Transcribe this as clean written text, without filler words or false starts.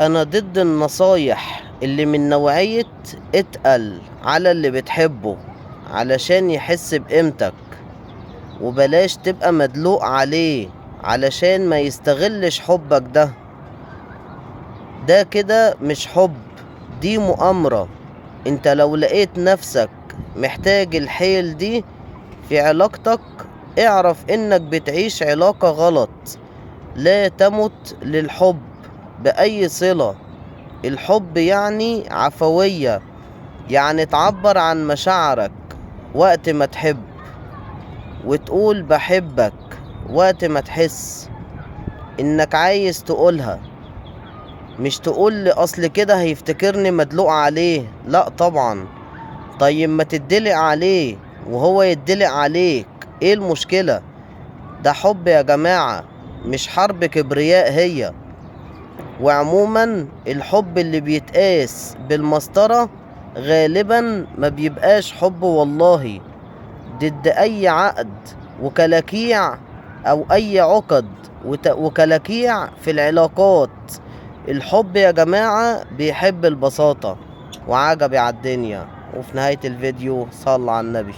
انا ضد النصايح اللي من نوعية اتقل على اللي بتحبه علشان يحس بقيمتك، وبلاش تبقى مدلوق عليه علشان ما يستغلش حبك. ده كده مش حب، دي مؤامرة. انت لو لقيت نفسك محتاج الحيل دي في علاقتك، اعرف انك بتعيش علاقة غلط. لا تمت للحب بأي صلة. الحب يعني عفوية، يعني تعبر عن مشاعرك وقت ما تحب، وتقول بحبك وقت ما تحس انك عايز تقولها. مش تقول لي اصل كده هيفتكرني مدلوق عليه، لا طبعا. طيب ما تدلق عليه وهو يدلق عليك، ايه المشكلة؟ ده حب يا جماعة، مش حرب كبرياء هي. وعموما الحب اللي بيتقاس بالمسطرة غالبا ما بيبقاش حب والله. ضد اي عقد وكلاكيع او اي عقد وكلاكيع في العلاقات. الحب يا جماعة بيحب البساطة وعجبي على الدنيا. وفي نهاية الفيديو صلى على النبي.